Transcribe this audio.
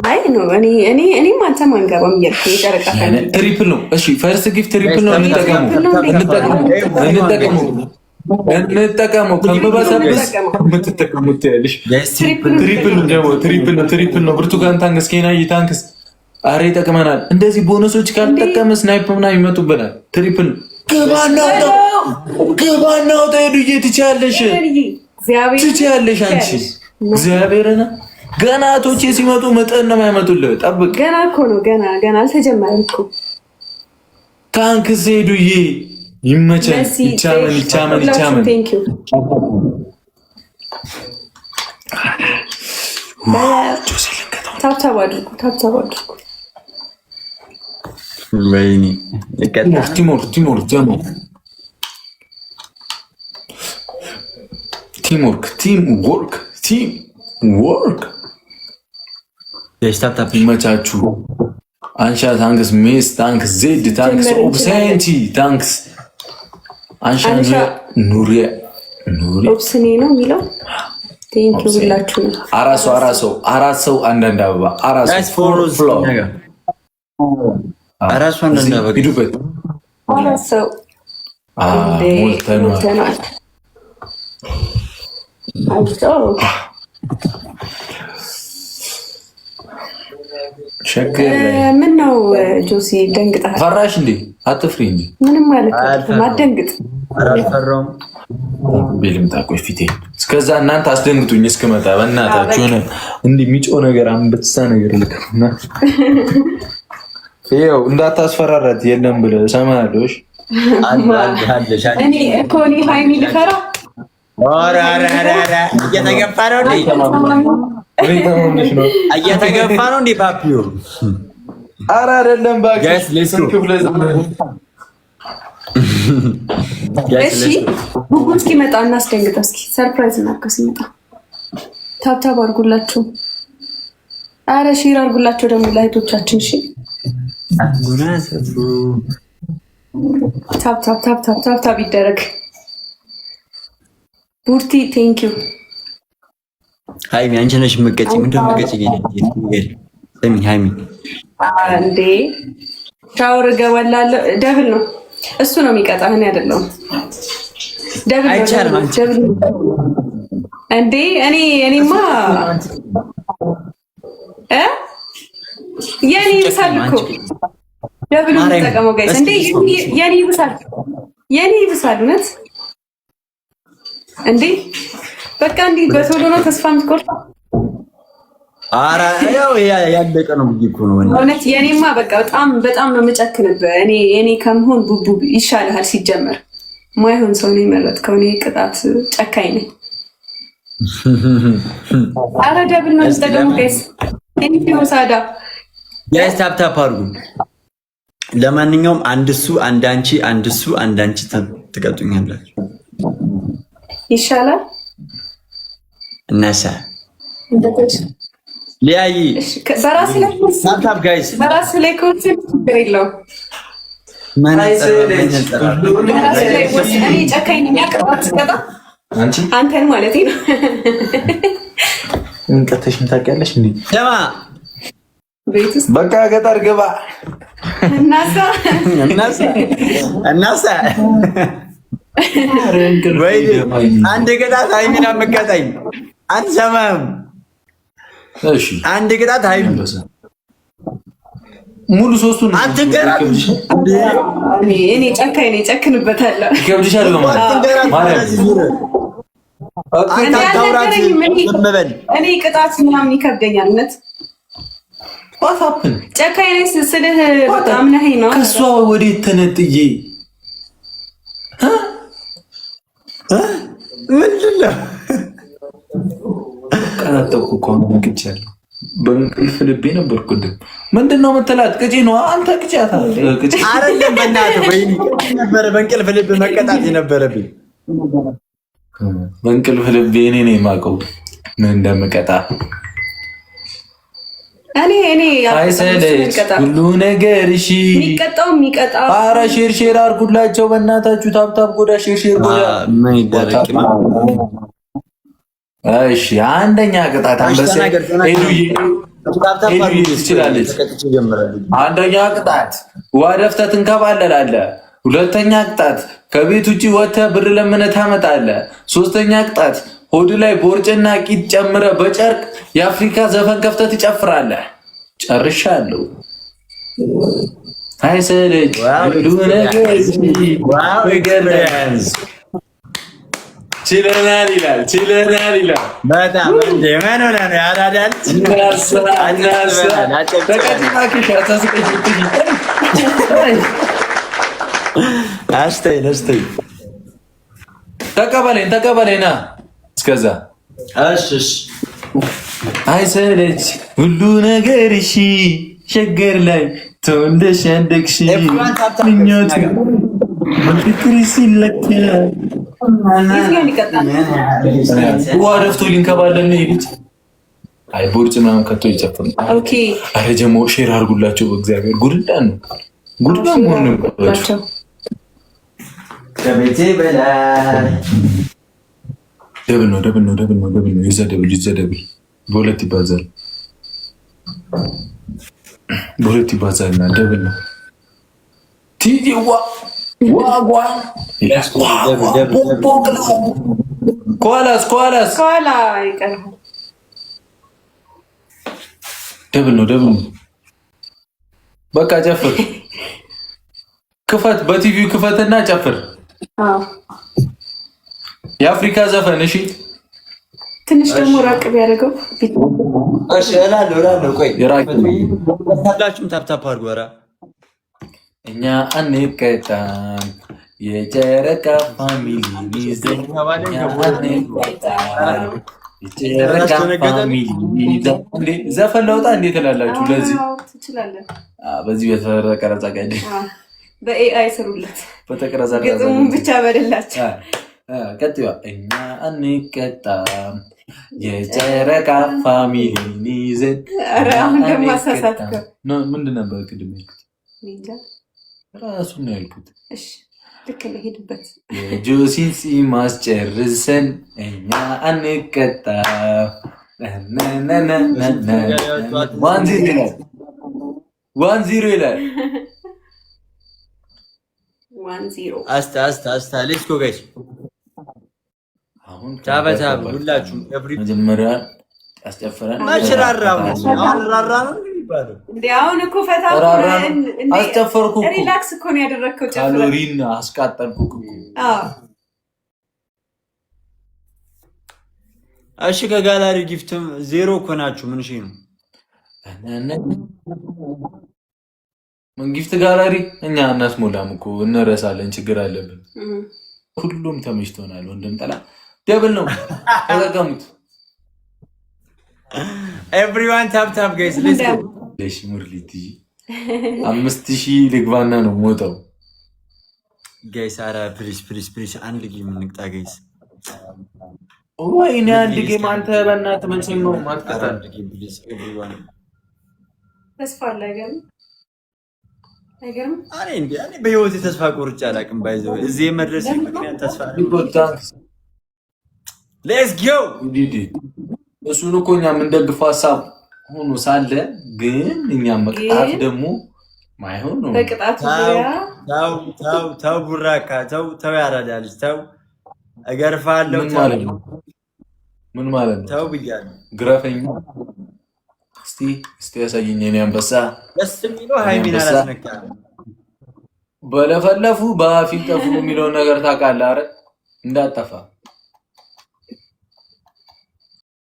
አይ ነው እኔም አንተም አንገባም እያልኩ የጨረቃ ትሪፕል ነው። እሺ ፈርስት ጊፍት ትሪፕል ነው። እንጠቀመው ከመባሰብስ የምትጠቀሙት ያለሽ ትሪፕል ነው። ብርቱካን ታንክስ፣ ኬናይ ታንክስ። አረ ይጠቅመናል። እንደዚህ ቦነሶች ካልተጠቀመ ስናይፕ ምናምን ይመጡብናል። ትሪፕል ግባና ውጣ ሄዱዬ ትችያለሽ፣ አንቺ እግዚአብሔርና ገና እህቶቼ ሲመጡ መጠን ነው የሚያመጡልህ። ጠብቅ። ገና እኮ ነው ገና አልተጀመረም እኮ። ታንክስ ሄዱዬ፣ ይመቸን። ይቻመን። ታብታብ አድርጉ። ወይኔ ቲምወርክ ይመቻችሁ። አንሻ ታንክስ፣ ሜስ ታንክስ፣ ዜድ ታንክስ፣ ኦብሴንቲ ታንክስ። አንሻ ኑሪያ ኦብስኔ ነው የሚለው ቴንኪ ሁላችሁ። አራት ሰው አንዳንድ አበባ ሂዱበት። ሞልተናል። ምን ነው ጆሲ ደንግጠሃል? ፈራሽ እንዴ? አትፍሪ እንጂ ምንም ማለት ማደንግጥ ቤልምጣ። ቆይ ፊቴ እስከዛ እናንተ አስደንግጡኝ እስክመጣ በእናታችሁ ሆነ እንዲህ የሚጮህ ነገር አንበሳ ነገር ልከና ይኸው እንዳታስፈራራት የለም ብለህ እሰማለሁ። እኔ እኮ ሃይሚ ልፈራ እየተገፋ ነው እንዴ ፓፒዮ? ኧረ አይደለም እሺ ጉጉ እስኪመጣ እናስደንግጠው። እስኪ ሰርፕራይዝ እናድርገው ሲመጣ። ታብታብ አድርጉላችሁ። ኧረ ሼር አድርጉላቸው ደግሞ ለእህቶቻችን። እሺ ታብታብ ይደረግ። ቡርቲ ቴንኪዩ። ሃይሚ አንቺ ነሽ የምትቀጪ። ምንድን ነው የምትቀጪ? ሃይሚ እንዴ ሻወር እገባላለሁ። ደብል ነው እሱ ነው የሚቀጣ፣ እኔ አይደለሁም። ደብል እንዴ እኔማ የኔ ይብሳል እኮ ደብል ተጠቀመው ጋይስ። እንዴ የኔ ይብሳል እውነት እንዴ በቃ እንዲህ በቶሎ ነው ተስፋ የምትቆርጠው? ኧረ ያው ያለቀ ነው እኮ ነው እውነት። የኔማ በቃ በጣም ነው የምጨክንብህ። እኔ ከምሆን ቡቡ ይሻልሃል። ሲጀመር ማይሆን ሰው ነው የመረጥከው። እኔ ቅጣት ጨካኝ ነኝ። ኧረ ደብል ነው ተጠቀሙ ጋይስ። እንዴ ሳዳ ጋይስ ታፕታፕ አድርጉ። ለማንኛውም አንድ እሱ አንድ አንቺ ትቀጡኛላችሁ። ይሻላል እነሳ ሊያይ በራስ ላይ ታፕታፕ ጋይስ፣ በራስ ላይ ችግር የለውም። እኔ ጨካኝ ነኝ። ቅጣት ስቀጣ አንተን ማለት ነው። እንቀተሽን ታውቂያለሽ እንዴ? ለማ ቤት ውስጥ በቃ ገጠር ግባ እናሳ ወይ አንድ ቅጣት ሃይሚና መቀጣኝ አንሰማም። እሺ አንድ ቅጣት ሃይሚ ሙሉ ሶስቱን አትንገራት። እኔ ጨካኝ ነኝ፣ ጨክንበታለሁ። ይከብድሻል እኔ ቅጣት ምናምን ይከብደኛል እውነት። ጨካኝ ነኝ ስልህ በጣም ነህ ነው። ከእሷ ወዴት ተነጥዬ ምንድን ነው ቀናጠቁ እኮ ነግቻለሁ። በእንቅልፍ ልቤ ነበርኩ። ምንድን ነው የምትላት? ቅጪ ነው አንተ ቅጫታ አይደለም። በእናትህ ወይኔ ነበረ በእንቅልፍ ልብ መቀጣት የነበረብኝ። በእንቅልፍ ልቤ እኔ ነኝ የማውቀው ምን እንደምቀጣ። እኔ አይሰለች ሁሉ ነገር። እሺ የሚቀጣው ኧረ ሼር አድርጉላቸው በእናታችሁ። ታብታብ ጎዳ ሼር ጎዳ ምን ይደረግ። እሺ አንደኛ ቅጣት አንበሳ ትችላለች። አንደኛ ቅጣት ውሃ ደፍተህ ትንከባለላለህ። ሁለተኛ ቅጣት ከቤት ውጭ ወጥተህ ብር ለምነህ ታመጣለህ። ሶስተኛ ቅጣት ሆድ ላይ ቦርጭና ቂጥ ጨምረህ በጨርቅ የአፍሪካ ዘፈን ከፍተህ ትጨፍራለህ። ጨርሻለሁ። አይሰለች ችለናል ይላል። ችለናል ይላል። በጣም እንደ ምን ሆነ ነው ያዳዳል። አስተይ ተቀበለኝ ና እስከዛ እሺ አይሰለች ሁሉ ነገር እሺ ሸገር ላይ ተወልደሽ ያደግሽ ምኞት ፍቅር ሲለካ ውሃ ደፍቶ ሊንከባለን ነው ይልጭ አይ ቦርጭ ምናምን ከቶ ይጨፍር። አረ ጀሞ ሼር አድርጉላቸው በእግዚአብሔር ጉድዳን ነው ጉድዳን ሆነ ነው ከቤቴ በላይ ደብል ነው ይዛ ደብል በሁለት ይባዛል እና ደብል ነው ቲዲዋ ዋጓ ኳላስ ከኋላ ይቀርብ ደብል ነው በቃ ጨፍር ክፈት በቲቪው ክፈትና ጨፍር የአፍሪካ ዘፈን እሺ ትንሽ ደግሞ ራቅ ቢያደርገው እሺ እላለሁ ቆይ የራቅላችሁም ታፕታፕ አድርጉ ኧረ እኛ አንቀጣም የጨረቃ ፋሚሊ ሚዘን የጨረቃ ፋሚሊ ዘፈን ለውጣ እንዴት ትላላችሁ? ለዚህ በዚህ በተቀረጸ ቀድ በኤአይ ስሩለት በተቀረጸ ግጥሙን ብቻ በደላቸው ቀጥዋ እኛ አንቀጣም የጨረቃ ፋሚሊ ሚዘን አሁን ደግሞ አሳሳትከው ምንድን ነበር ቅድም ራሱን ነው ያልኩት። እሺ ልክ ነው ሄድበት የጆሲን ማስጨርሰን እኛ አንቀጣ ዋን ዚሮ ይላል። አስታ ሌትስ ጎ ጋይስ አሁን ታበታ ሁላችሁ መጀመሪያ ያስጨፈረን ማሽራራው አራራ ነው የሚባለው እንዴ? አሁን እኮ ፈታ አስጨፈርኩ እኮ ሪላክስ እኮ ነው ያደረግከው። ጨፈረ ካሎሪን አስቃጠልኩ እኮ። እሺ ከጋላሪ ጊፍትም ዜሮ እኮ ናችሁ። ምን እሺ ነው ምን ጊፍት ጋላሪ እኛ እናስሞላም እኮ እንረሳለን። ችግር አለብን። ሁሉም ተመችቶናል። ወንድም ጠላ ደብል ነው ተጠቀሙት። ኤቭሪዋን ታፕ ጋይስ ሌትስ ጎ ለሽ ሙርሊቲ 5000 ልግባና ነው ሞተው ጋይስ። አራ ፕሊስ አንድ ጌም እንቅጣ ጋይስ። ወይኔ አንድ ጌም አንተ በእናትህ መቼም ነው ማጥቃት። አንድ ጌም ፕሊስ ኤቭሪዋን ተስፋ አላገም አይገርም። እኔ በህይወቴ ተስፋ ቆርጬ አላውቅም። ባይዘው እዚህ የመድረስ ምክንያት ተስፋ ሌትስ ጎ ዲዲ እሱን እኮ እኛ የምንደግፈው ሀሳብ ሆኖ ሳለ ግን እኛም መቅጣት ደግሞ ማይሆን ነው። በቅጣቱ ዙሪያ ተው ቡራካ ተው ያራዳልሽ ተው እገርፋለሁ። ምን ማለት ነው? ተው ብያለሁ። ግረፈኝ እስቲ ያሳየኝ። እኔ አንበሳ ደስ የሚለው ሃይሚን አላስነካም። በለፈለፉ በአፊን ጠፉ የሚለውን ነገር ታውቃለህ አይደል? እንዳጠፋ